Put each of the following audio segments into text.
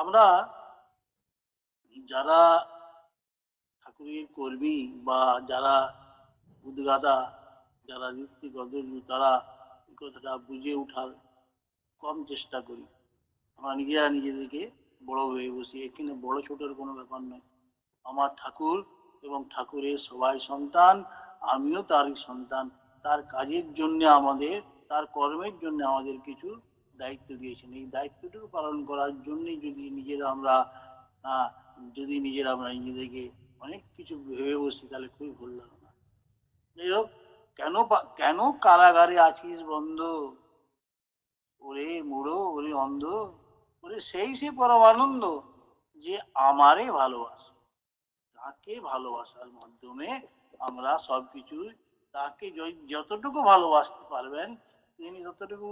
আমরা যারা ঠাকুরের কর্মী বা যারা উদ্গাতা, যারা ঋত্বিক, তারা এই কথাটা বুঝে ওঠার কম চেষ্টা করি। আমরা নিজেরা নিজেদেরকে বড় হয়ে বসি। এখানে বড় ছোটের কোনো ব্যাপার নয়। আমার ঠাকুর এবং ঠাকুরের সবাই সন্তান, আমিও তারই সন্তান। তার কাজের জন্য আমাদের, তার কর্মের জন্য আমাদের কিছু দায়িত্ব দিয়েছেন। এই দায়িত্বটুকু পালন করার জন্যই যদি নিজেরা আমরা নিজেদেরকে অনেক কিছু ভেবে বসি, তাহলে খুবই ভুল লাগে না। যাই হোক, কেন কেন কারাগারে আছিস বন্ধু? ওরে মুড়ো, ওরে অন্ধ, ওরে সেই পরমানন্দ যে আমারে ভালোবাসে। তাকে ভালোবাসার মাধ্যমে আমরা সবকিছু, তাকে যতটুকু ভালোবাসতে পারবেন তিনি ততটুকু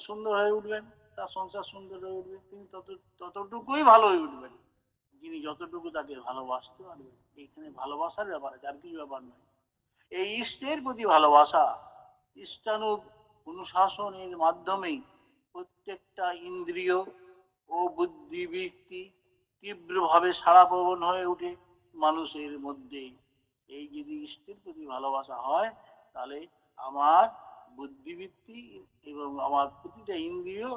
সুন্দর হয়ে উঠবেন, তার সংসার সুন্দর হয়ে উঠবে, তিনি ততটুকুই ভালো হয়ে উঠবেন যিনি যতটুকু তাকে ভালোবাসতে পারবেন। এইখানে ভালোবাসার ব্যাপার আছে, আর কিছু ব্যাপার নয়। এই ইষ্টের প্রতি ভালোবাসা, ইষ্টানু অনুশাসনের মাধ্যমেই প্রত্যেকটা ইন্দ্রিয় ও বুদ্ধিবৃত্তি তীব্রভাবে সাড়াপ্রবণ হয়ে ওঠে মানুষের মধ্যে। এই যদি ইষ্টের প্রতি ভালোবাসা হয়, তাহলে আমার বুদ্ধিবৃত্তি এবং আমার প্রতিটা ইন্দ্রিয়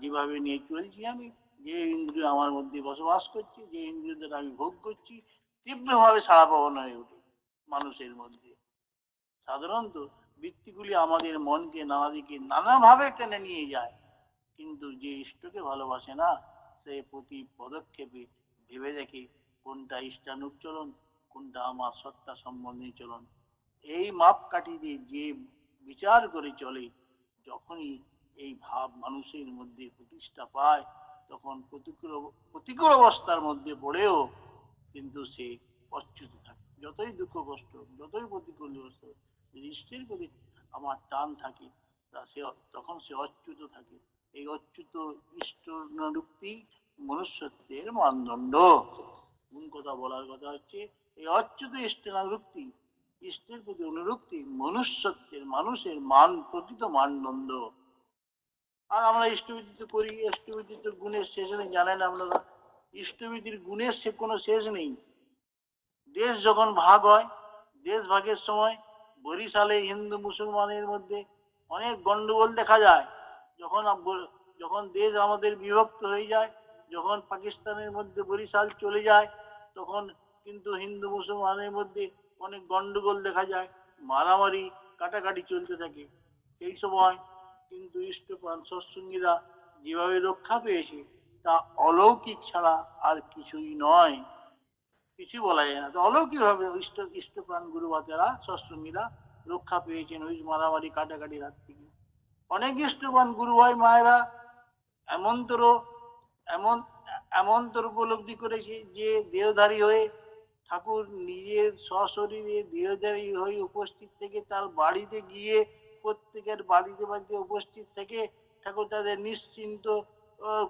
যেভাবে নিয়ে চলছি, আমি যে ইন্দ্রিয় আমার মধ্যে বসবাস করছি, যে ইন্দ্রিয় দ্বারা আমি ভোগ করছি, তীব্রভাবে সাড়াপ্রবণ হয়ে ওঠে মানুষের মধ্যে। সাধারণত বৃত্তিগুলি আমাদের মনকে নানা দিকে নানাভাবে টেনে নিয়ে যায়, কিন্তু যে ইষ্টকে ভালোবাসে না, সে প্রতি পদক্ষেপে ভেবে দেখে কোনটা ইষ্টানুগ চলন, কোনটা আমার সত্তা সম্বন্ধী চলন। এই মাপকাঠি দিয়ে যে বিচার করে চলে, যখনই এই ভাব মানুষের মধ্যে প্রতিষ্ঠা পায়, তখন প্রতিকূল অবস্থার মধ্যে পড়েও কিন্তু সে অচ্যুত থাকে। যতই দুঃখ কষ্ট, যতই প্রতিকূল অবস্থা, ইষ্টের প্রতি আমার টান থাকে, তখন সে অচ্যুত থাকে। এই অচ্যুত ইষ্টানুরক্তি মনুষ্যত্বের মানদণ্ড। কোন কথা বলার কথা হচ্ছে, এই অচ্যুত ইষ্টানুরক্তি, ইষ্টের প্রতি অনুরক্তি মানুষের প্রকৃত মানদণ্ড। আর আমরা ইষ্টবিদিত করি, ইষ্টবিদিত গুণের শেষ নেই, জানেন আপনারা। ইষ্টবিধির গুণের কোনো শেষ নেই। দেশ যখন ভাগ হয়, দেশ ভাগের সময় বরিশালে হিন্দু মুসলমানের মধ্যে অনেক গন্ডগোল দেখা যায়। যখন দেশ আমাদের বিভক্ত হয়ে যায়, যখন পাকিস্তানের মধ্যে বরিশাল চলে যায়, তখন কিন্তু হিন্দু মুসলমানের মধ্যে অনেক গন্ডগোল দেখা যায়, মারামারি কাটাকাটি চলতে থাকে। সেই সময় কিন্তু ইষ্টপ্রাণ সৎসঙ্গীরা যেভাবে রক্ষা পেয়েছে, তা অলৌকিক ছাড়া আর কিছুই নয়। কিছু বলা যায় না। তো অলৌকিক ভাবে ইষ্টপ্রাণ গুরু বাতেরা, সৎসঙ্গীরা রক্ষা পেয়েছেন ওই মারামারি কাটাকাটির হাত থেকে। অনেক ইষ্টপ্রাণ গুরু ভাই মায়েরা এমনতর এমন এমনতর উপলব্ধি করেছে যে দেহধারী হয়ে ঠাকুর নিজের সশরীরে দেহধারী হয়ে উপস্থিত থেকে তার বাড়িতে গিয়ে প্রত্যেকের বাড়িতে উপস্থিত থেকে ঠাকুর তাদের নিশ্চিন্ত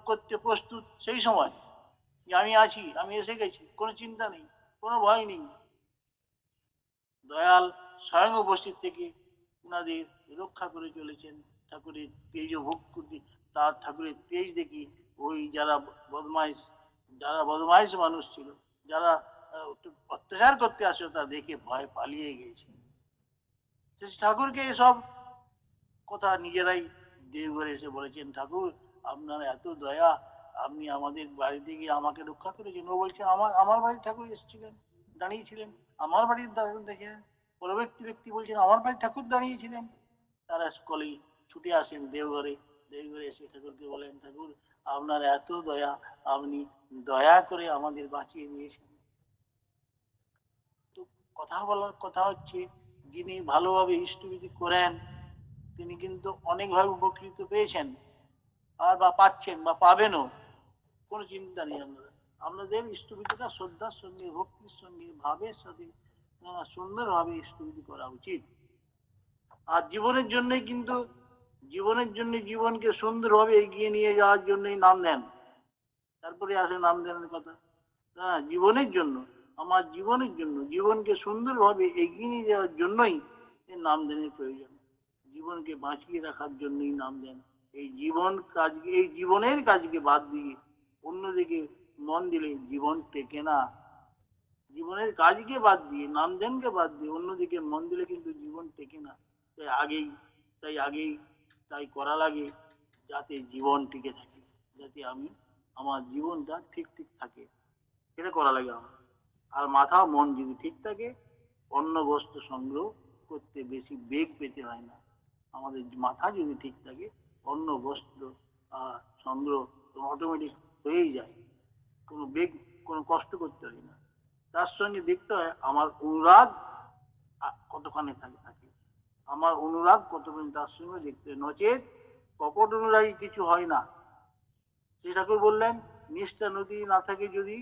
করতে প্রস্তুত। সেই সময় যে আমি আছি, আমি এসে গেছি, কোনো চিন্তা নেই, কোনো ভয় নেই। দয়াল স্বয়ং উপস্থিত থেকে উনাদের রক্ষা করে চলেছেন। ঠাকুরের তেজ ভোগ করতে, তার ঠাকুরের তেজ দেখি ওই যারা বদমাইশ মানুষ ছিল, যারা অত্যাচার করতে আসে, তা দেখে ভয় পালিয়ে গেছে। ঠাকুরকে এসব কথা নিজেরাই দেওঘরে এসে বলেছেন, ঠাকুর আপনার এত দয়া, আপনি আমাদের বাড়িতে গিয়ে আমাকে রক্ষা করেছেন। ও বলছে, আমার বাড়ির ঠাকুর এসেছিলেন, দাঁড়িয়েছিলেন, আমার বাড়ির দাঁড়ান দেখেন। ব্যক্তি বলছেন, আমার বাড়ির ঠাকুর দাঁড়িয়েছিলেন। তারা সকলেই ছুটে আসেন দেওঘরে। দেওঘরে এসে ঠাকুরকে বলেন, ঠাকুর আপনার এত দয়া, আপনি দয়া করে আমাদের বাঁচিয়ে দিয়েছেন। তো কথা বলার কথা হচ্ছে, যিনি ভালোভাবে ইষ্টবিধি করেন, তিনি কিন্তু অনেকভাবে উপকৃত পেয়েছেন, আর বা পাচ্ছেন বা পাবেনও। কোনো চিন্তা নেই। আপনাদের ইষ্টবিধিটা শ্রদ্ধার সঙ্গে, ভক্তির সঙ্গে, ভাবের সাথে সুন্দরভাবে ইষ্টবিধি করা উচিত। আর জীবনের জন্য জীবনকে সুন্দরভাবে এগিয়ে নিয়ে যাওয়ার জন্যই নাম দেন। তারপরে আসে নাম দেনের কথা। হ্যাঁ, জীবনের জন্য, আমার জীবনের জন্য, জীবনকে সুন্দরভাবে এগিয়ে নিয়ে যাওয়ার জন্যই নাম দেনের প্রয়োজন। জীবনকে বাঁচিয়ে রাখার জন্যই নাম দেন। এই জীবনের কাজকে বাদ দিয়ে অন্যদিকে মন দিলে জীবন টেকে না। জীবনের কাজকে বাদ দিয়ে, নামধামকে বাদ দিয়ে অন্যদিকে মন দিলে কিন্তু জীবন টেকে না। তাই আগেই তাই তাই করা লাগে যাতে জীবন টিকে থাকে, যাতে আমি আমার জীবনটা ঠিক ঠিক থাকে, সেটা করা লাগে আমার। আর মাথা মন যদি ঠিক থাকে, অন্য বস্তু সংগ্রহ করতে বেশি বেগ পেতে হয় না। আমাদের মাথা যদি ঠিক থাকে, অন্য বস্ত্র সংগ্রহ অটোমেটিক হয়েই যায়, কোনো বেগ, কোনো কষ্ট করতে হয় না। তার সঙ্গে দেখতে হয় আমার অনুরাগ কতখানি থাকে, আমার অনুরাগ কতখানি তার সঙ্গে দেখতে হয়, নচেত কপট অনুরাগী কিছু হয় না। শ্রী ঠাকুর বললেন, নিষ্ঠা নদী না থাকে যদি,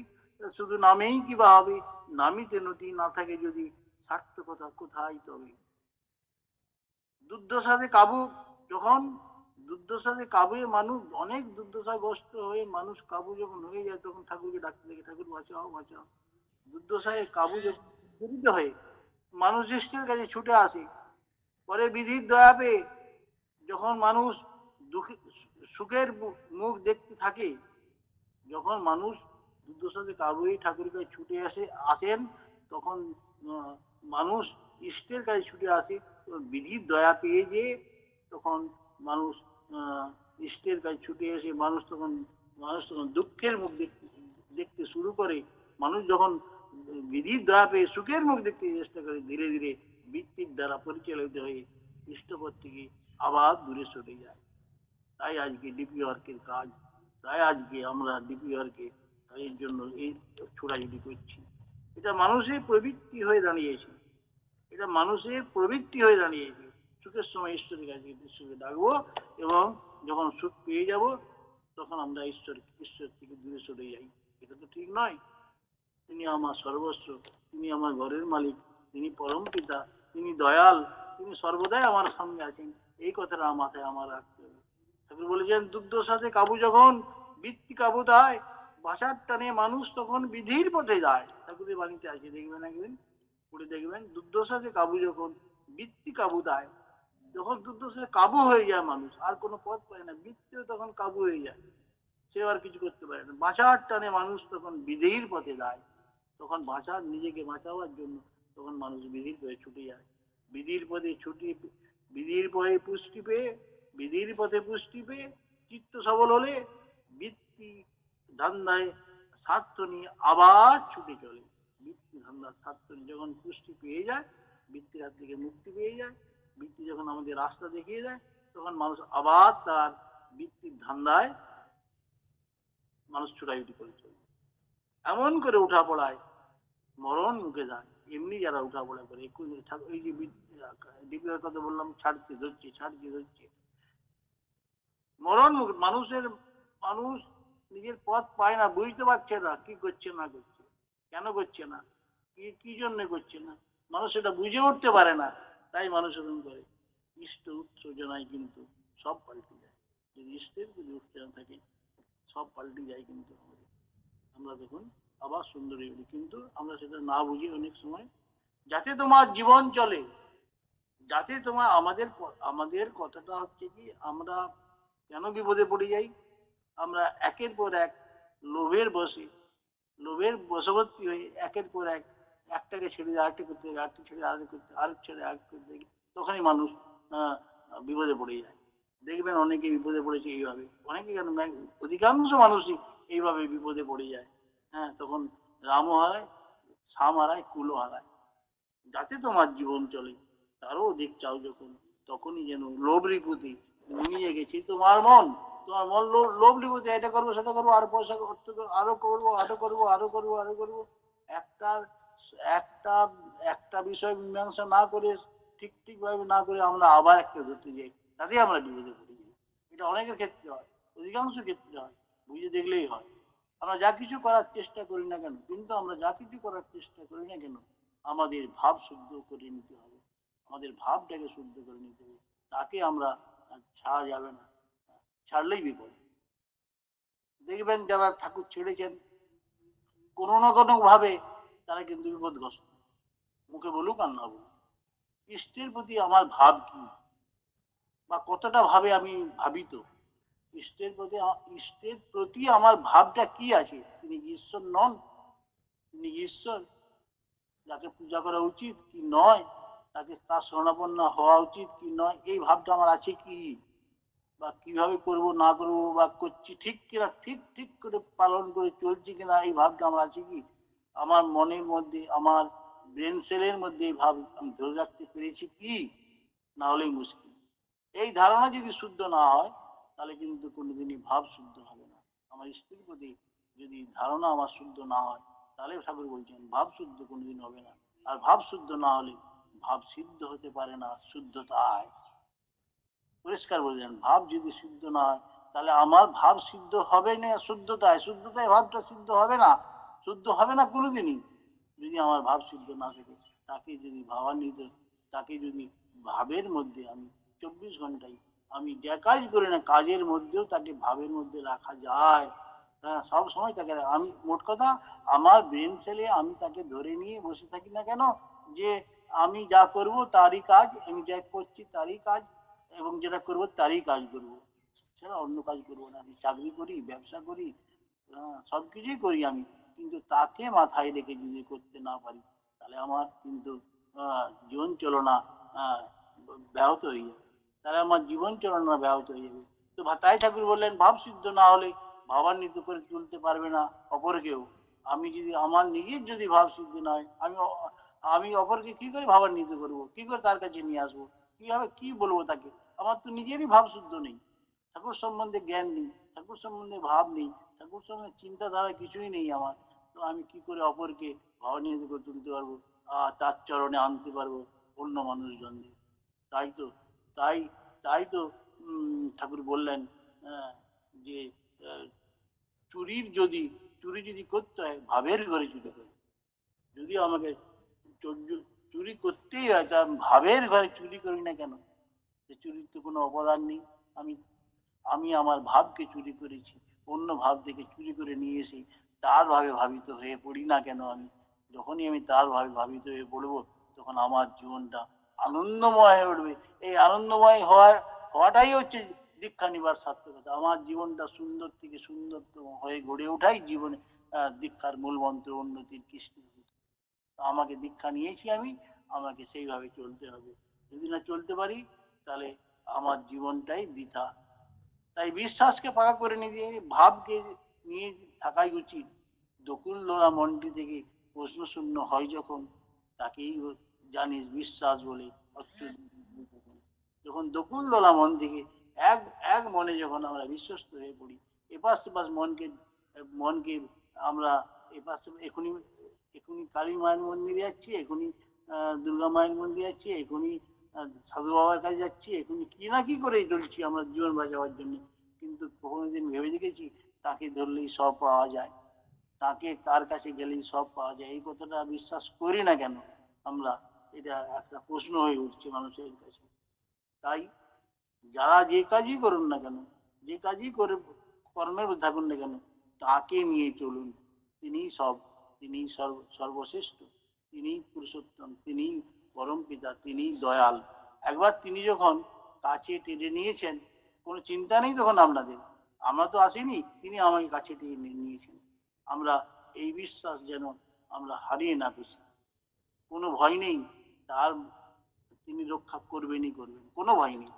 শুধু নামেই কিবা হবে, নামিতে নদী না থাকে যদি, সার্থকতা কোথায় তবে। দুর্দশাতে কাবু, যখন দুর্দশাতে কাবুয়ে মানুষ, অনেক দুর্দশাগ্রস্ত হয়ে মানুষ কাবু যখন হয়ে যায়, তখন ঠাকুরকে ডাকতে থাকে, ঠাকুর বাঁচাও বাঁচাও। দুর্দশায় কাবু যখন পীড়িত হয়ে মানুষ ইষ্টের কাছে ছুটে আসে, পরে বিধির দয়া পেয়ে যখন মানুষ দুঃখী সুখের মুখ দেখতে থাকে, যখন মানুষ দুর্দশাতে কাবু হয়ে ঠাকুরের কাছে ছুটে আসেন, তখন মানুষ ইষ্টের কাছে ছুটে আসে, বিধির দয়া পেয়ে যে তখন মানুষ ইষ্টের কাছে ছুটে এসে মানুষ তখন দুঃখের মুখ দেখতে শুরু করে। মানুষ যখন বিধির দয়া পেয়ে সুখের মুখ দেখতে চেষ্টা করে, ধীরে ধীরে বৃত্তির দ্বারা পরিচালিত হয়ে ইষ্টপদ থেকে আবার দূরে সরে যায়। তাই আজকে ডিপি ওয়ার্কের কাজ, তাই আজকে আমরা ডিপি ওয়ার্কে এর জন্য এই ছোড়াছুটি করছি। এটা মানুষের প্রবৃত্তি হয়ে দাঁড়িয়েছে, এটা মানুষের প্রবৃত্তি হয়ে দাঁড়িয়েছে। সুখের সময় ঈশ্বরের কাছে ঈশ্বরকে ডাকবো, এবং যখন সুখ পেয়ে যাব তখন আমরা ঈশ্বর থেকে দূরে সরে যাই। এটা তো ঠিক নয়। তিনি আমার সর্বস্ব, তিনি আমার ঘরের মালিক, তিনি পরম পিতা, তিনি দয়াল, তিনি সর্বদাই আমার সঙ্গে আছেন, এই কথাটা মাথায় আমার রাখতে হবে। ঠাকুর বলেছেন, দুর্দশাতে কাবু যখন বৃত্তি কাবু দেয়, বাসার টানে মানুষ তখন বিধির পথে যায়। ঠাকুরের বাণীতে আছে, দেখবেন একদিন পড়ে দেখবেন, দুর্দশাতে কাবু যখন বৃত্তি কাবু দেয়, যখন দুর্দশায় কাবু হয়ে যায় মানুষ, আর কোনো পথ পায় না, বৃত্তিও তখন কাবু হয়ে যায়, সে আর কিছু করতে পারে না। বাঁচার টানে মানুষ তখন বিধির পথে যায়, তখন নিজেকে বাঁচাবার জন্য তখন মানুষ বিধির পথে ছুটে যায়। বিধির পথে ছুটি, বিধির পথে পুষ্টি পেয়ে, বিধির পথে পুষ্টি পেয়ে চিত্ত সবল হলে বৃত্তি ধান্দায় স্বার্থ নিয়ে আবার ছুটে চলে। বৃত্তি ধান্দা স্বার্থ নিয়ে যখন পুষ্টি পেয়ে যায়, বৃত্তির হাত থেকে মুক্তি পেয়ে যায়, বৃত্তি যখন আমাদের রাস্তা দেখিয়ে যায়, তখন মানুষ আবার তার বৃত্তির ধান্দায় মানুষ ছুটাছুটি করে চলে। এমন করে উঠা পড়ায় মরণ মুখে যায়। এমনি যারা উঠা পড়া করে, এই যে ডিপিআর কথা বললাম, ছাড়তে ধরছে মরণ মুখ, মানুষ নিজের পথ পায় না, বুঝতে পারছে না কি করছে না করছে, কেন করছে না, কি জন্য করছে না, মানুষ সেটা বুঝে উঠতে পারে না। তাই মানুষ এরকম করে। ইষ্ট উৎসর্জনায় কিন্তু সব পাল্টে যায়। যদি ইষ্টের যদি উৎসর্জন থাকে, সব পাল্টে যায় কিন্তু আমাদের। আমরা দেখুন আবার সুন্দরী বলি, কিন্তু আমরা সেটা না বুঝি অনেক সময়। যাতে তোমার জীবন চলে, যাতে তোমার আমাদের কথাটা হচ্ছে কি, আমরা কেন বিপদে পড়ে যাই? আমরা একের পর এক লোভের বশবর্তী হয়ে একের পর এক, একটাকে ছেড়ে দিয়ে আরেকটা করতে থাকে, আরেকটা ছেড়ে আরেকটা করতে, আরেক ছেড়ে আরেক করতে থাকে, তখনই মানুষ বিপদে পড়ে যায়। দেখবেন অনেকে বিপদে পড়েছে এইভাবে, অনেকে কেন, অধিকাংশ মানুষই এইভাবে বিপদে পড়ে যায়। হ্যাঁ, তখন রামও হারায়, শ্যাম হারায়, কুলও হারায়। যাতে তোমার জীবন চলে, তারও অধিক চাও যখন, তখনই যেন লোভ রিপুতে ঘুমিয়ে গেছে তোমার মন। তোমার মন লোভ রিপুতে, এটা করবো সেটা করবো, আরো পয়সা আরো করবো, একটা একটা একটা বিষয় মীমাংসা না করে, ঠিক ভাবে না করে আমরা আবার একটা ধরতে যাই, তাতে আমরা বিপদে পড়ে যাই। এটা অনেকের ক্ষেত্রে হয়, অধিকাংশ ক্ষেত্রে হয়, বুঝে দেখলেই হয়। আমরা যা কিছু করার চেষ্টা করি না কেন, কিন্তু আমরা যা কিছু করার চেষ্টা করি না কেন, আমাদের ভাব শুদ্ধ করে নিতে হবে, আমাদের ভাবটাকে শুদ্ধ করে নিতে হবে। তাকে আমরা ছাড়া যাবে না, ছাড়লেই বিপদ। দেখবেন যারা ঠাকুর ছেড়েছেন, কোনো না কোনো ভাবে তারা কিন্তু বিপদগ্রস্ত, মুখে বলুক আর না বলুক। ইষ্টের প্রতি আমার ভাব কি, বা কতটা ভাবে আমি ভাবিত, ইষ্টের প্রতি আমার ভাবটা কি আছে? তিনি ঈশ্বর নন? তিনি ঈশ্বর, যাকে পূজা করা উচিত কি নয়, তাকে তার শরণাপন্ন হওয়া উচিত কি নয়, এই ভাবটা আমার আছে কি? বা কিভাবে করব না করব বা করছি ঠিক কিনা, ঠিক ঠিক করে পালন করে চলছি কিনা, এই ভাবটা আমার আছে কি? আমার মনের মধ্যে, আমার ব্রেন সেলের মধ্যে এই ভাব আমি ধরে রাখতে পেরেছি কি? না হলেই মুশকিল। এই ধারণা যদি শুদ্ধ না হয়, তাহলে কিন্তু কোনোদিনই ভাব শুদ্ধ হবে না। আমার স্ত্রীর প্রতি যদি ধারণা আমার শুদ্ধ না হয়, তাহলে ঠাকুর বলছেন ভাব শুদ্ধ কোনোদিন হবে না। আর ভাব শুদ্ধ না হলে ভাব সিদ্ধ হতে পারে না শুদ্ধতায়। পরিষ্কার বললেন, ভাব যদি সিদ্ধ না হয়, তাহলে আমার ভাব সিদ্ধ হবে না শুদ্ধতায়। শুদ্ধতায় ভাবটা সিদ্ধ হবে না, শুদ্ধ হবে না কোনোদিনই যদি আমার ভাব সিদ্ধ না থাকে। তাকে যদি ভাবান্বিত, তাকে যদি ভাবের মধ্যে আমি 24 ঘন্টায় আমি যে কাজ করি না, কাজের মধ্যেও তাকে ভাবের মধ্যে রাখা যায়। হ্যাঁ, সব সময় তাকে আমি, মোট কথা আমার ব্রেন সেলে আমি তাকে ধরে নিয়ে বসে থাকি না কেন, যে আমি যা করব তারই কাজ, আমি যা করছি তারই কাজ, এবং যেটা করবো তারই কাজ করবো, সেটা অন্য কাজ করবো না। আমি চাকরি করি, ব্যবসা করি, সবকিছুই করি আমি, কিন্তু তাকে মাথায় রেখে যদি করতে না পারি, তাহলে আমার কিন্তু জীবন চলনা ব্যাহত হয়ে যাবে। তাহলে আমার জীবন চলনা ব্যাহত হয়ে যাবে। তো তাই ঠাকুর বললেন, ভাব সিদ্ধ না হলে ভাবান্বিত করে তুলতে পারবে না অপরকেও। আমি যদি আমার নিজের যদি ভাব সিদ্ধ না হয়, আমি অপরকে কি করে ভাবান্বিত করবো, কি করে তার কাছে নিয়ে আসবো, কিভাবে কি বলবো তাকে? আমার তো নিজেরই ভাব শুদ্ধ নেই, ঠাকুর সম্বন্ধে জ্ঞান নেই, ঠাকুর সম্বন্ধে ভাব নেই, ঠাকুর সম্বন্ধে চিন্তাধারা কিছুই নেই আমার। তো আমি কি করে অপরকে ভাবান্বিত করে তুলতে পারবো, তার চরণে আনতে পারবো অন্য মানুষজনদের? তাই তো, তাই তাই তো ঠাকুর বললেন যে চুরি যদি করতে হয়, ভাবের ঘরে চুরি করে। যদি আমাকে চুরি করতেই হয়, তা ভাবের ঘরে চুরি করি না কেন? চুরির তো কোনো অপরাধ নেই। আমি আমি আমার ভাবকে চুরি করেছি, অন্য ভাব থেকে চুরি করে নিয়ে এসে তার ভাবে ভাবিত হয়ে পড়ি না কেন? আমি যখনই আমি তার ভাবে ভাবিত হয়ে পড়বো, তখন আমার জীবনটা আনন্দময় হয়ে উঠবে। এই আনন্দময় হওয়াটাই হচ্ছে দীক্ষা নিবার সার্থকতা। আমার জীবনটা সুন্দর থেকে সুন্দরতম হয়ে গড়ে ওঠাই জীবনে দীক্ষার মূল মন্ত্র, উন্নতির কৃষ্ণ। আমাকে দীক্ষা নিয়েছি আমি, আমাকে সেইভাবে চলতে হবে। যদি না চলতে পারি, তাহলে আমার জীবনটাই বৃথা। তাই বিশ্বাসকে পাকা করে নিয়ে ভাবকে নিয়ে থাকাই উচিত। দকুল লোলা মনটি থেকে প্রশ্ন শূন্য হয় যখন, তাকেই জানিস বিশ্বাস বলে। যখন দকুল লোলা মন থেকে এক এক মনে যখন আমরা বিশ্বস্ত হয়ে পড়ি, এপাশ সেপাশ মনকে মনকে আমরা এপাশ এখনই এখনই কালী মায়ের মন্দিরে যাচ্ছি, এখনই দুর্গা মায়ের মন্দিরে যাচ্ছি, এখনই সাধু বাবার কাছে যাচ্ছি, এখনই কি না কি করে চলছি আমরা জীবন বাঁচাবার জন্য। কিন্তু কখনো দিন ভেবে দেখেছি তাকে ধরলেই সব পাওয়া যায়, তাকে তার কাছে গেলেই সব পাওয়া যায়? এই কথাটা বিশ্বাস করি না কেন আমরা? এটা একটা প্রশ্ন হয়ে উঠছে মানুষের কাছে। তাই যারা যে কাজই করুন না কেন, যে কাজই করে কর্মের মধ্যে থাকুন না কেন, তাকে নিয়ে চলুন। তিনি সব, তিনি সর্বশ্রেষ্ঠ, তিনি পুরুষোত্তম, তিনি পরম পিতা, তিনি দয়াল। একবার তিনি যখন কাছে টেনে নিয়েছেন, কোনো চিন্তা নেই তখন আপনাদের, আমরা তো আসিনি, তিনি আমাকে কাছে টেনে নিয়েছেন। আমরা এই বিশ্বাস যেন আমরা হারিয়ে না বসি। কোনো ভয় নেই, তার তিনি রক্ষা করবেনই করবেন, কোনো ভয় নেই।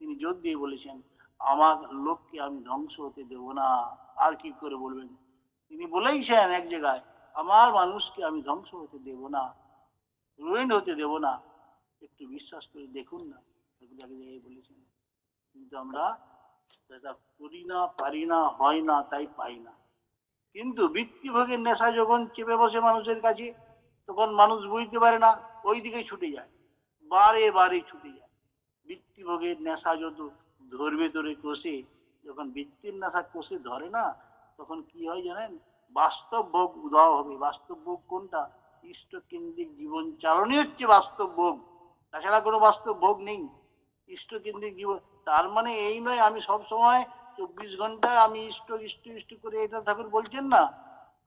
তিনি জোর দিয়ে বলেছেন, আমার লোককে আমি ধ্বংস হতে দেব না। আর কি করে বলবেন? তিনি বলেইছেন এক জায়গায়, আমার মানুষকে আমি ধ্বংস হতে দেব না, রুইন হতে দেব না। একটু বিশ্বাস করে দেখুন না, এক জায়গায় বলেছেন। কিন্তু আমরা সেটা করি না, পারি না, হয় না, তাই পাই না। কিন্তু বৃত্তিভোগের নেশা যখন চেপে বসে মানুষের কাছে, তখন মানুষ বুঝতে পারে না, ওই দিকে ছুটে যায়, বারে বারে ছুটে যায়। বৃত্তিভোগের নেশা যত ধরবে ধরে কষে, যখন বৃত্তির নেশা কষে ধরে না, তখন কি হয় জানেন? বাস্তব ভোগ উধাও হবে। বাস্তব ভোগ কোনটা? ইষ্ট কেন্দ্রিক জীবন চালনই হচ্ছে বাস্তব ভোগ, তাছাড়া কোনো বাস্তব ভোগ নেই। ইষ্ট কেন্দ্রিক জীবন, তার মানে এই নয় আমি সব সময় 24 ঘন্টা আমি ইষ্ট ইষ্ট ইষ্ট করে, এটা ঠাকুর বলছেন না।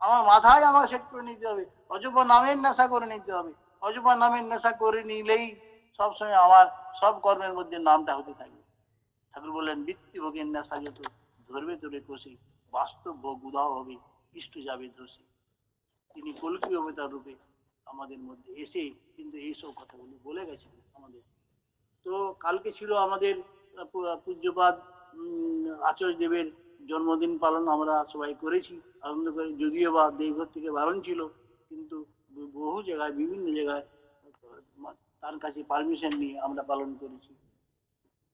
আমার মাথায় আমার সেট করে নিতে হবে, অজপা নামের নেশা করে নিতে হবে। অজপা নামের নেশা করে নিলেই সবসময় আমার সব কর্মের মধ্যে নামটা হতে থাকবে। ঠাকুর বললেন, বৃত্তি ভোগের নেশা যত ধরবে তোরে কষে, বাস্তব ভোগ উদাহ হবে, ইষ্ট যাবে ধসে। তিনি কল্কি অবতার রূপে আমাদের মধ্যে এসে কিন্তু এইসব কথাগুলি বলে গেছেন আমাদের। তো কালকে ছিল আমাদের পূজ্যপাদ আচার্য দেবের জন্মদিন পালন আমরা সবাই করেছি আনন্দ করে, যদিও বা দেবঘর থেকে বারণ ছিল, কিন্তু বহু জায়গায় বিভিন্ন জায়গায় তার কাছে পারমিশন নিয়ে আমরা পালন করেছি।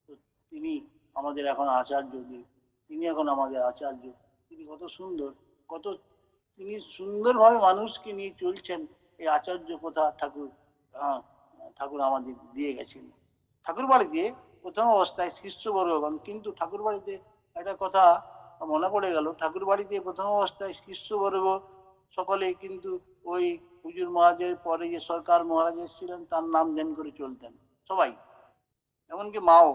তো তিনি আমাদের এখন আচার্য দেব, তিনি এখন আমাদের আচার্য। তিনি কত সুন্দর, কত তিনি সুন্দরভাবে মানুষকে নিয়ে চলছেন। এই আচার্য প্রথা ঠাকুর ঠাকুর আমাদের দিয়ে গেছেন। ঠাকুর বাড়িতে প্রথম অবস্থায় শিষ্যবর্গগণ, কিন্তু ঠাকুর বাড়িতে একটা কথা মনে পড়ে গেল, ঠাকুর বাড়িতে প্রথম অবস্থায় শিষ্যবর্গ সকলে কিন্তু ওই হুজুর মহারাজের পরে যে সরকার মহারাজ এসেছিলেন তার নাম ধ্যান করে চলতেন সবাই, এমনকি মাও।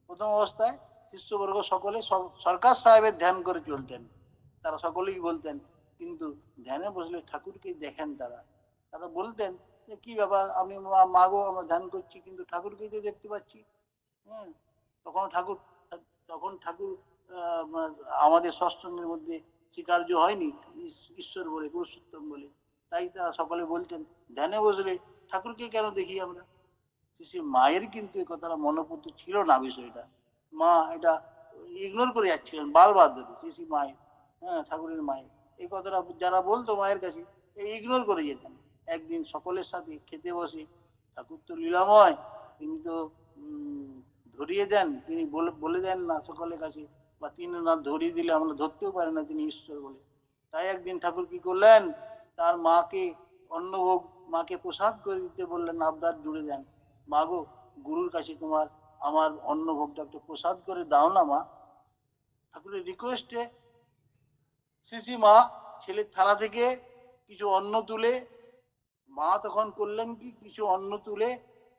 প্রথম অবস্থায় শিষ্যবর্গ সকলে সরকার সাহেবের ধ্যান করে চলতেন, তারা সকলেই বলতেন, কিন্তু ধ্যানে বসলে ঠাকুরকে দেখেন তারা। তারা বলতেন যে কি ব্যাপার, আমি মাগো আমরা ধ্যান করছি কিন্তু ঠাকুরকেই তো দেখতে পাচ্ছি। হ্যাঁ, তখন ঠাকুর তখন ঠাকুর আমাদের সৎসঙ্গের মধ্যে স্বীকার্য হয়নি ঈশ্বর বলে, পুরুষোত্তম বলে। তাই তারা সকলে বলতেন ধ্যানে বসলে ঠাকুরকে কেন দেখি আমরা। শ্রী মায়ের কিন্তু এই কথাটা মনোপুত ছিল না বিষয়টা। মা এটা ইগনোর করে যাচ্ছিলেন বারবার ধরে, শ্রী মায়ের, হ্যাঁ ঠাকুরের মায়ের এই কথাটা যারা বলতো মায়ের কাছে ইগনোর করে যেতেন। একদিন সকলের সাথে খেতে বসে, ঠাকুর তো লীলাময়, তিনি তো ধরিয়ে দেন, তিনি বলে দেন না সকলের কাছে, বা তিনি না ধরিয়ে দিলে আমরা ধরতেও পারি না তিনি ঈশ্বর বলে। তাই একদিন ঠাকুর কি করলেন, তার মাকে অন্নভোগ, মাকে প্রসাদ করে দিতে বললেন, আবদার জুড়ে দেন, মা গো গুরুর কাছে তোমার আমার অন্নভোগটা একটু প্রসাদ করে দাও না মা। ঠাকুরের রিকোয়েস্টে শ্রী মা ছেলের থালা থেকে কিছু অন্ন তুলে, মা তখন করলেন কি, কিছু অন্ন তুলে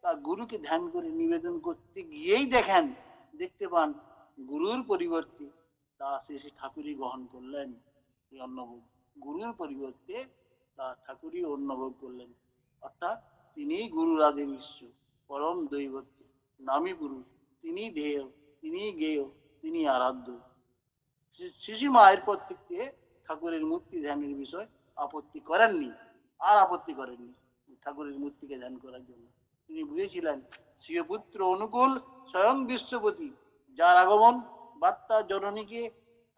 তার গুরুকে ধ্যান করে নিবেদন করতে গিয়েই দেখতে পান গুরুর পরিবর্তে তা শ্রী ঠাকুরই গ্রহণ করলেন এই অন্নভোগ। গুরুর পরিবর্তে তা ঠাকুরই অন্নভোগ করলেন। অর্থাৎ তিনিই গুরুরাধে বিশ্ব, পরম দৈবত্য, নামী পুরুষ, তিনি ধ্যেয়, তিনি জ্ঞেয়, তিনি আরাধ্য। শ্রী মায়ের পর থেকে ঠাকুরের মূর্তি ধ্যানের বিষয় আপত্তি করেননি, আর আপত্তি করেননি ঠাকুরের মূর্তিকে ধ্যান করার জন্য। তিনি বুঝেছিলেন স্বীয় পুত্র অনুকূল স্বয়ং বিশ্বপতি, যার আগমন বার্তা জননীকে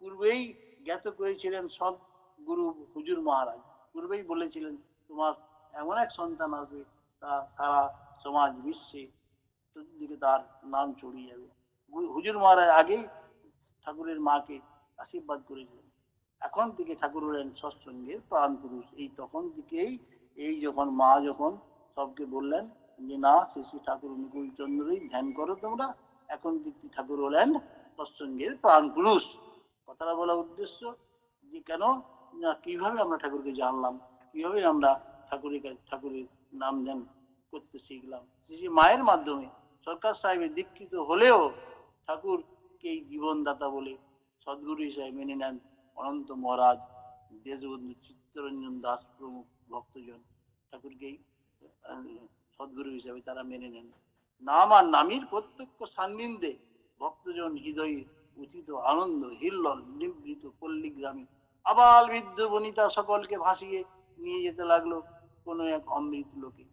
পূর্বেই জ্ঞাত করেছিলেন সৎ গুরু হুজুর মহারাজ। পূর্বেই বলেছিলেন তোমার এমন এক সন্তান আসবে তা সারা সমাজ বিশ্বে দিকে তার নাম ছড়িয়ে যাবে। হুজুর মহারাজ আগেই ঠাকুরের মাকে আশীর্বাদ করেছিলেন। এখন থেকে ঠাকুর হলেন সৎসঙ্গের প্রাণ পুরুষ। এই তখন থেকেই, এই যখন মা যখন সবকে বললেন যে না শ্রী ঠাকুর অনুকূল চন্দ্রই ধ্যান করো তোমরা, এখন থেকে ঠাকুর হলেন সৎসঙ্গের প্রাণ পুরুষ। কথাটা বলার উদ্দেশ্য যে কেন না, কিভাবে আমরা ঠাকুরকে জানলাম, কিভাবে আমরা ঠাকুরের নাম ধ্যান করতে শিখলাম, শ্রী মায়ের মাধ্যমে। সরকার সাহেবের দীক্ষিত হলেও ঠাকুরকেই জীবনদাতা বলে সদ্গুরু হিসাবে মেনে নেন অনন্ত মহারাজ, দেশবন্ধু চিত্তরঞ্জন দাস প্রমুখ ভক্তজন ঠাকুরকেই সদ্গুরু হিসাবে তারা মেনে নেন। নাম আর নামীর প্রত্যক্ষ সান্নিধ্যে ভক্তজন হৃদয়ে উচিত আনন্দ হিল্লল নিবৃত পল্লী গ্রামে আবাল বৃদ্ধ বনিতা সকলকে ভাসিয়ে নিয়ে যেতে লাগলো কোন এক অমৃত লোকে।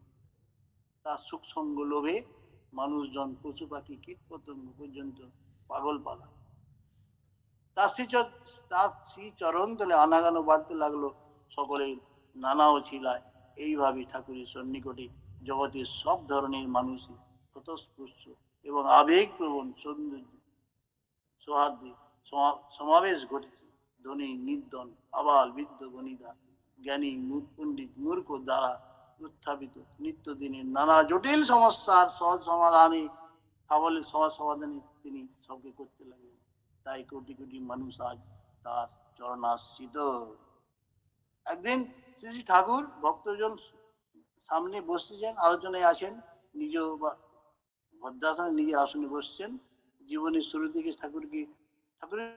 তার সুখ সঙ্গ লোভে মানুষজন, পশু পাখি, কীট পতঙ্গ পর্যন্ত পাগল পালা। তার শ্রীচরণ তলে আনাগানো বাড়তে লাগলো সকলের নানা অছিলায়। এইভাবে ঠাকুরের সন্নিকটে জগতের সব ধরনের মানুষই স্বতঃস্পর্শ এবং আবেগপ্রবণ সৌন্দর্য সৌহার্দ্যে সমাবেশ ঘটেছে। ধনী নির্ধন, আবাল বৃদ্ধ বনিতা, জ্ঞানী পণ্ডিত মূর্খ দ্বারা উত্থাপিত নিত্যদিনের নানা জটিল সমস্যার সহজ সমাধানে, সাবলীল সহজ সমাধানে তিনি সবকে করতে লাগলেন। তাই কোটি কোটি মানুষ আজ তার চরণাশ্রিত। একদিন শ্রী ঠাকুর ভক্তজন সামনে বসেছেন, আলোচনায় আছেন, নিজ ভদ্রাসনে নিজের আসনে বসছেন। জীবনের শুরু থেকে ঠাকুরের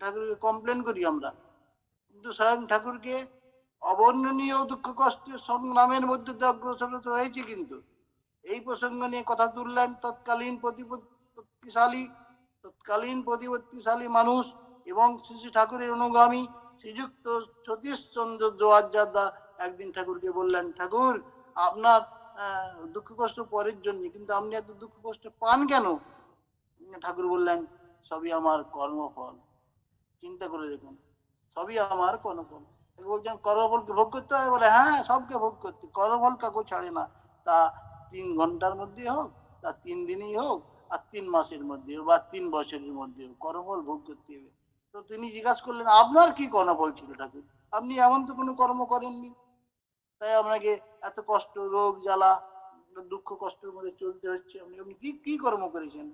ঠাকুরকে কমপ্লেন করি আমরা, কিন্তু স্বয়ং ঠাকুরকে অবর্ণনীয় দুঃখ কষ্টের সংগ্রামের মধ্যে দিয়ে অগ্রসর হতে হয়েছে। কিন্তু এই প্রসঙ্গ নিয়ে কথা তুললেন তৎকালীন প্রতিপত্তিশালী মানুষ এবং শ্রী ঠাকুরের অনুগামী শ্রীযুক্ত সতীশচন্দ্র জোয়ারজাদা একদিন ঠাকুরকে বললেন, ঠাকুর আপনার দুঃখ কষ্ট পরের জন্য, কিন্তু আপনি এত দুঃখ কষ্ট পান কেন? ঠাকুর বললেন, সবই আমার কর্মফল। চিন্তা করে দেখুন, সবই আমার কর্মফল। বলছেন কর্মফলকে ভোগ করতে হয়? বলে হ্যাঁ, সবকে ভোগ করতে। কর্মফল কাকু ছাড়ে না, তা 3 ঘন্টার মধ্যে হোক, তা 3 দিনই হোক, আর 3 মাসের মধ্যে বা 3 বছরের মধ্যে কর্মফল ভোগ করতে হবে। তো তিনি জিজ্ঞাসা করলেন, আপনার কি কর্মফল ছিল ঠাকুর? আপনি এমন তো কোনো কর্ম করেননি, তাই আপনাকে এত কষ্ট, রোগ জ্বালা, দুঃখ কষ্টের মধ্যে চলতে হচ্ছে। আপনি কি কি কর্ম করেছেন?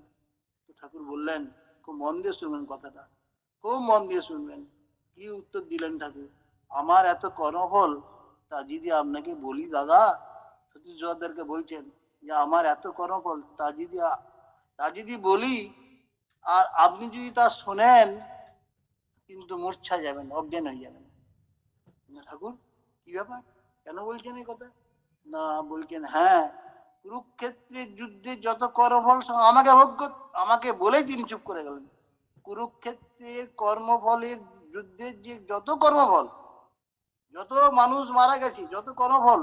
তো ঠাকুর বললেন, খুব মন দিয়ে শুনবেন কথাটা, খুব মন দিয়ে শুনবেন। কি উত্তর দিলেন ঠাকুর? আমার এত কর্মফল, তা যদি আপনাকে বলি দাদা, সতীশ জোয়ারদারকে বলছেন যে আমার এত কর্মফল, তা যদি বলি আর আপনি যদি তা শোনেন, কিন্তু মূর্ছা যাবেন, অজ্ঞান হয়ে যাবেন। ঠাকুর কি ব্যাপার, কেন বলছেন এই কথা? না, বলছেন হ্যাঁ, কুরুক্ষেত্রের যুদ্ধে যত কর্মফল আমাকে বলেই তিনি চুপ করে গেলেন। কুরুক্ষেত্রের কর্মফলের যুদ্ধের যে যত কর্মফল, যত মানুষ মারা গেছে, যত কর্মফল,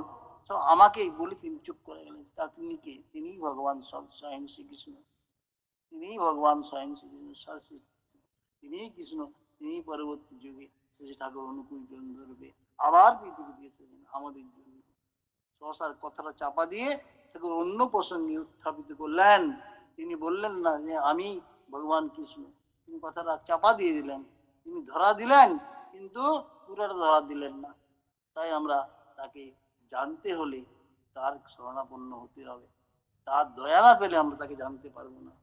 সব আমাকেই বলে তিনি চুপ করে গেলেন। তা তিনি কে? তিনি ভগবান স্বয়ং শ্রীকৃষ্ণ। তিনি ভগবান স্বয়ং শ্রীকৃষ্ণ, তিনি কৃষ্ণ। তিনি পরবর্তী যুগে শ্রী ঠাকুর অনুকূল চন্দ্র রূপে আবার পৃথিবীতে এসেছেন আমাদের জন্য। সহসার কথাটা চাপা দিয়ে ঠাকুর অন্য প্রসঙ্গে উত্থাপিত করলেন। তিনি বললেন না যে আমি ভগবান কৃষ্ণ, তিনি কথাটা চাপা দিয়ে দিলেন, তিনি ধরা দিলেন, কিন্তু পুরাটা ধরা দিলেন না। তাই আমরা তাকে জানতে হলে তার শরণাপন্ন হতে হবে। তার দয়া না পেলে আমরা তাকে জানতে পারবো না।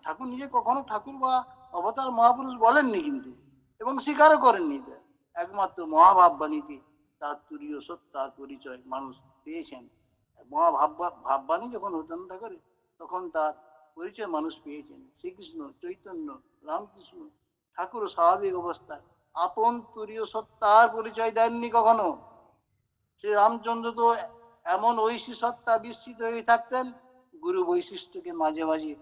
ঠাকুর নিজে কখনো ঠাকুর বা অবতার মহাপুরুষ বলেননি কিন্তু, এবং স্বীকারও করেননি। একমাত্র মহাভাববাণীতে তার তুরীয় সত্তার পরিচয় মানুষ পেয়েছেন। ভাববাণী যখন উচ্চারণ করে, তখন তার পরিচয় মানুষ পেয়েছেন। শ্রীকৃষ্ণ চৈতন্য রামকৃষ্ণ ঠাকুর স্বাভাবিক অবস্থায় আপন তুরীয় সত্তার পরিচয় দেননি কখনো। শ্রী রামচন্দ্র তো এমন ঐশী সত্তা বিস্মিত হয়ে থাকতেন, গুরু বৈশিষ্ট্যকে মাঝে মাঝে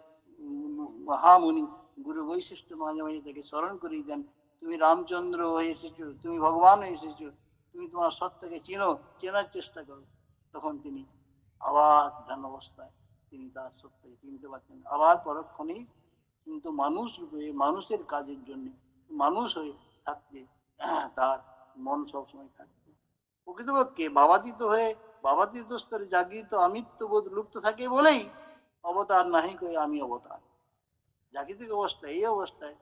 মহামুনি গুরু বৈশিষ্ট্য মাঝে মাঝে তাকে স্মরণ করিয়ে দেন, তুমি রামচন্দ্র হয়ে এসেছো, তুমি ভগবান হয়ে এসেছো, তুমি তোমার সত্তাকে চেনার চেষ্টা করো। তখন তিনি আবার ধ্যান অবস্থায় তিনি তার সত্তাকে চিনতে পারতেন। আবার পরক্ষণেই কিন্তু মানুষ রূপে, মানুষের কাজের জন্য মানুষ হয়ে থাকতে তার মন সবসময় থাকবে। প্রকৃতপক্ষে বাবাতীত স্তরে জাগৃত আমিত্ববোধ লুপ্ত থাকে বলেই অবতার নাহি কই আমি অবতার। জাগৃতিক অবস্থায়, এই অবস্থায়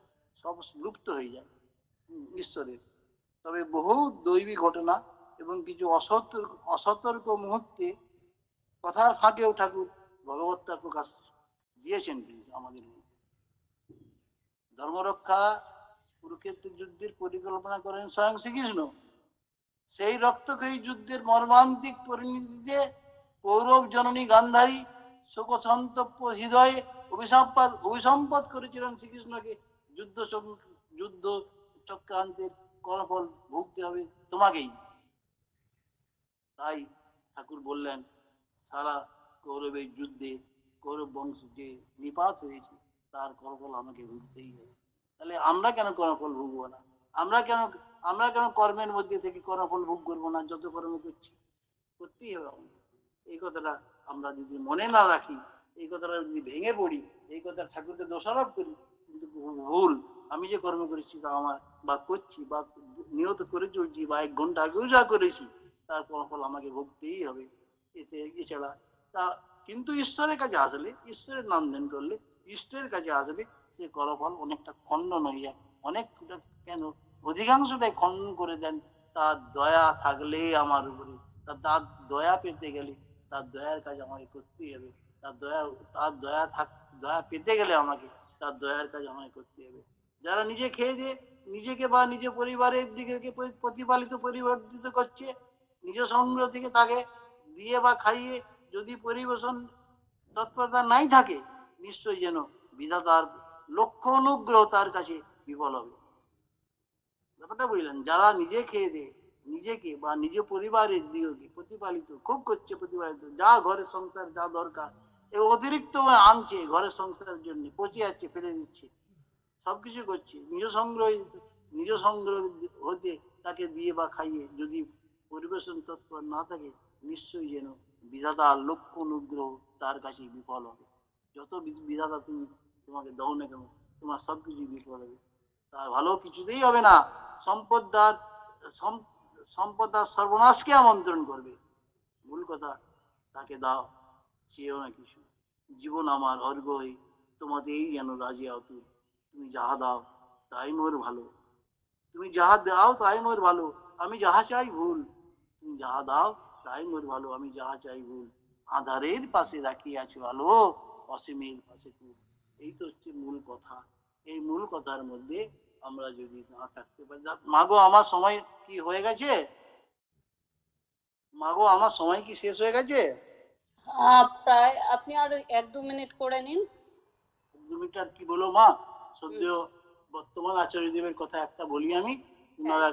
সব লুপ্ত হয়ে যায় ঈশ্বরের। তবে বহু দৈবী ঘটনা এবং কিছু অসতর্ক মুহূর্তে কথার ফাঁকেও ঠাকুর ভগবত্তার প্রকাশ দিয়েছেন কিন্তু আমাদের। ধর্মরক্ষা কুরুক্ষেত্রের যুদ্ধের পরিকল্পনা করেন স্বয়ং শ্রীকৃষ্ণ। সেই রক্তক্ষয়ী যুদ্ধের মর্মান্তিক পরিণতিতে কৌরব জননী গান্ধারী শোকসন্তপ্ত হৃদয়ে অভিসম্পাদ করেছিলেন শ্রীকৃষ্ণকে, যুদ্ধ চক্রান্তের কর্মফল ভুগতে হবে তোমাকেই। তাই ঠাকুর বললেন, সারা কৌরবের যুদ্ধে কৌরব বংশ যে নিপাত হয়েছে, তার কর্মফল আমাকে ভুগতেই হবে। তাহলে আমরা কেন কর্মফল ভুগবো না? আমরা কেন কর্মের মধ্যে থেকে কর্মফল ভোগ করবো না? যত কর্ম করছি করতেই হবে আমাদের। এই কথাটা আমরা যদি মনে না রাখি, এই কথাটা যদি ভেঙে পড়ি, এই কথা ঠাকুরকে দোষারোপ করি, কিন্তু ভুল। আমি যে কর্ম করেছি তা আমার, বা করছি, বা নিয়ত করে চলছি, বা 1 ঘন্টা আগেও যা করেছি, তার কর্মফল আমাকে ভুগতেই হবে। এছাড়া তা কিন্তু ঈশ্বরের কাছে আসলে, ঈশ্বরের নাম ধ্যান করলে, ঈশ্বরের কাছে আসলে সে কর্মফল অনেকটা খণ্ডন হয়ে যায়। অনেকটা কেন, অধিকাংশটাই খণ্ডন করে দেন তার দয়া থাকলে আমার উপরে। তার দয়া পেতে গেলে, তার দয়ার কাজ আমাকে করতেই হবে। দয়া পেতে গেলে আমাকে তার দয়ার কাজ আমাকে করতে হবে। যারা নিজে খেয়ে দিয়ে নিজেকে বা নিজের পরিবারের দিকে পরিবর্তিত করছে, নিজ সংগ্রহ থেকে তাকে দিয়ে বা খাইয়ে যদি পরিবেশন তৎপরতা নাই থাকে, নিশ্চয়ই যেন বিধাতার লক্ষ্য অনুগ্রহ তার কাছে বিফল হবে। ব্যাপারটা বুঝলেন? যারা নিজে খেয়ে দেয়, নিজেকে বা নিজ পরিবারের গৃহকে প্রতিপালিত খুব করছে, প্রতিপালিত যা ঘরের সংসার যা দরকার এ অতিরিক্ত আনছে ঘরের সংসারের জন্য, পচে যাচ্ছে, ফেলে দিচ্ছে, সবকিছু করছে নিজ সংগ্রহ হতে তাকে দিয়ে বা খাইয়ে যদি পরিবেশন তৎপর না থাকে, নিশ্চয়ই যেন বিধাতার লক্ষ্য অনুগ্রহ তার কাছে বিফল হবে। যত বিধাতা তুমি তোমাকে দাও না কেন, তোমার সবকিছু বিফল হবে, তার ভালো কিছুতেই হবে না। সম্পদদার সম্পদার সর্বনাশকে আমন্ত্রণ করবে। মূল কথা, তাকে দাও, চেয়েও না কিছু। জীবন আমার অর্ঘ্যই তোমাতেই যেন রাজি অতুল। তুমি যাহা দাও তাই মোর ভালো, তুমি যাহা দাও তাই মোর ভালো, আমি যাহা চাই ভুল। তুমি যাহা দাও তাই মোর ভালো, আমি যাহা চাই ভুল। আধারের পাশে রাখিয়াছো আলো, অসীমের পাশে কুল। এই তো হচ্ছে মূল কথা। এই মূল কথার মধ্যে আমরা যদি না থাকতে পারি, মাগো আমার সময় কি হয়ে গেছে? মাগো আমার সময় কি শেষ হয়ে গেছে? প্রায় আপনি আর 1-2 মিনিট করে নিন। 2 মিনিট আর কি বলো মা? সদ্য বর্তমান আচার্যদেবের কথা একটা বলি আমি, ওনারা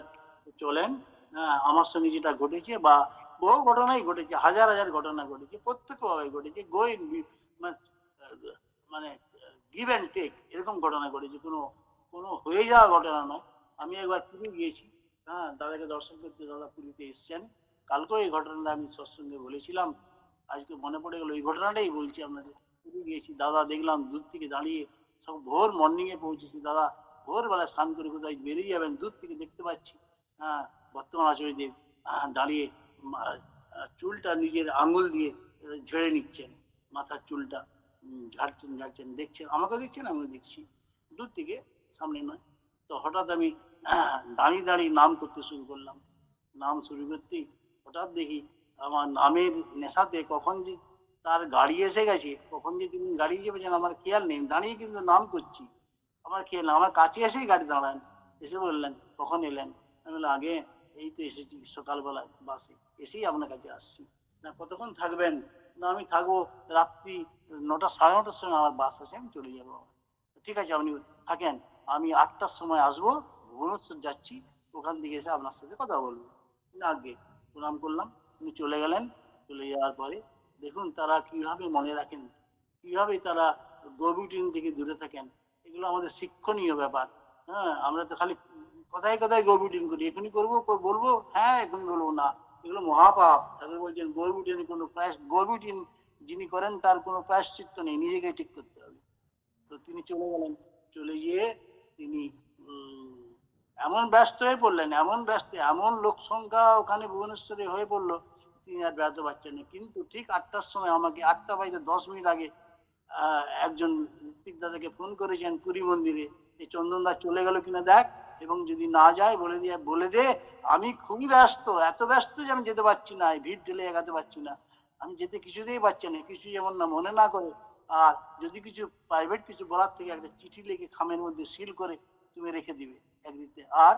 চলেন। হ্যাঁ, আমার সঙ্গে যেটা ঘটেছে বা বহু ঘটনাই ঘটেছে, হাজার হাজার ঘটনা ঘটেছে, প্রত্যক্ষভাবে ঘটেছে, গোয়িং মানে গিভ অ্যান্ড টেক এরকম ঘটনা ঘটেছে, কোনো কোনো হয়ে যাওয়া ঘটনা নয়। আমি একবার পুরী গিয়েছি, হ্যাঁ, দাদাকে দর্শন করতে, দাদা পুরীতে এসছেন। কালকেও এই ঘটনাটা আমি সৎসঙ্গে বলেছিলাম, আজকে মনে পড়ে গেল, এই ঘটনাটাই বলছি আপনাদের। পুরী গিয়েছি, দাদা দেখলাম দূর থেকে দাঁড়িয়ে, সব ভোর মর্নিং এ পৌঁছেছি দাদা, ভোরবেলা স্নান করে কোথায় বেরিয়ে যাবেন, দূর থেকে দেখতে পাচ্ছি হ্যাঁ বর্তমান আচার্যদেব দাঁড়িয়ে চুলটা নিজের আঙুল দিয়ে ঝেড়ে নিচ্ছেন, মাথার চুলটা ঝাড়ছেন ঝাড়ছেন, দেখছেন, আমাকে দেখছেন, আমিও দেখছি দূর থেকে, সামনে নয়। তো হঠাৎ আমি দাঁড়িয়ে দাঁড়িয়ে নাম করতে শুরু করলাম। নাম শুরু করতেই হঠাৎ দেখি আমার নামের নেশাতে কখন যে তার গাড়ি এসে গেছে, কখন যে তিনি গাড়ি চেপেছেন আমার খেয়াল নেই, দাঁড়িয়ে কিন্তু নাম করছি, আমার খেয়াল নেই। আমার কাছে এসেই গাড়ি দাঁড়ান, এসে বললেন কখন এলেন? আমি বললাম আগে এই তো এসেছি সকালবেলা বাসে, এসেই আপনার কাছে আসছি। না কতক্ষণ থাকবেন? না আমি থাকবো রাত্রি 9টা, 9:30টার সময় আমার বাস আছে, আমি চলে যাবো। ঠিক আছে আপনি থাকেন, আমি 8টার সময় আসবো, ভুবনেশ্বর যাচ্ছি, ওখান থেকে এসে আপনার সাথে কথা বলবো। না আগে প্রণাম করলাম, উনি চলে গেলেন। চলে যাওয়ার পরে দেখুন তারা কিভাবে মনে রাখেন, কিভাবে তারা গোবিটিন থেকে দূরে থাকেন, এগুলো আমাদের শিক্ষণীয় ব্যাপার। হ্যাঁ, আমরা তো খালি কথায় কথায় গোবিটিন করি, এখনই করবো বলবো, হ্যাঁ এখন বলবো না, এগুলো মহাপাপ। ঠাকুর বলছেন গোবিটিন কোনো গোবিটিন যিনি করেন তার কোনো প্রায়শ্চিত্ত নেই, নিজেকে ঠিক করতে হবে। তো তিনি চলে গেলেন, চলে গিয়ে তিনি এমন ব্যস্ত হয়ে পড়লেন, এমন ব্যস্ত, এমন লোক সংখ্যা ওখানে ভুবনেশ্বরে হয়ে পড়লো, তিনি আর বেড়াতে পারছেন না। কিন্তু ঠিক 8টার সময় আমাকে, 8টা বাজতে 10 মিনিট আগে একজন ঋত্বিক দাদাকে ফোন করেছেন পুরী মন্দিরে, এই চন্দন দা চলে গেল কিনা দেখ, এবং যদি না যায় বলে দে আমি খুবই ব্যস্ত, এত ব্যস্ত যে আমি যেতে পারছি না, ভিড় ঠেলে এগাতে পারছি না, আমি যেতে কিছুতেই পারছি না, কিছু যেমন না মনে না করে, আর যদি কিছু প্রাইভেট কিছু বলার থেকে একটা চিঠি লিখে খামের মধ্যে সিল করে তুমি রেখে দিবে একদিতে, আর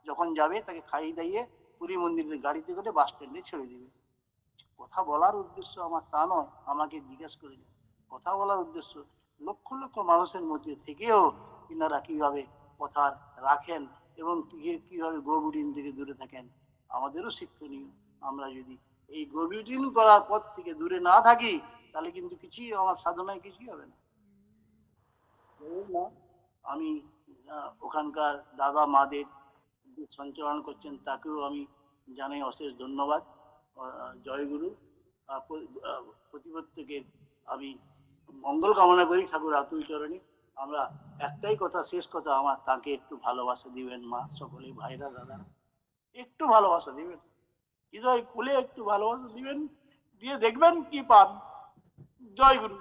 যখন যাবে তাকে খাইয়ে দাইয়ে পুরী মন্দিরের গাড়িতে করে বাস স্ট্যান্ডে ছেড়ে দিবে। কথা বলার উদ্দেশ্য আমার তা নয়, আমাকে জিজ্ঞেস করে কথা বলার উদ্দেশ্য লক্ষ লক্ষ মানুষের মধ্যে থেকেও তিনারা কিভাবে কথা রাখেন এবং কিভাবে গোবিটিন থেকে দূরে থাকেন, আমাদেরও শিক্ষণীয়। আমরা যদি এই গোবিটিন করার পর থেকে দূরে না থাকি, তাহলে কিন্তু কিছুই আমার সাধনায় কিছুই হবে না। আমি ওখানকার দাদা মাদের সঞ্চালন করছেন, তাকেও আমি জানাই অশেষ ধন্যবাদ। জয়গুরু। প্রতিপত্তকে আমি মঙ্গল কামনা করি ঠাকুর আতুল চরণে। আমরা একটাই কথা, শেষ কথা আমার, তাকে একটু ভালোবাসা দিবেন মা, সকলে ভাইরা দাদা একটু ভালোবাসা দিবেন, হৃদয় খুলে একটু ভালোবাসা দিবেন, দিয়ে দেখবেন কি পান। জয় গুরু।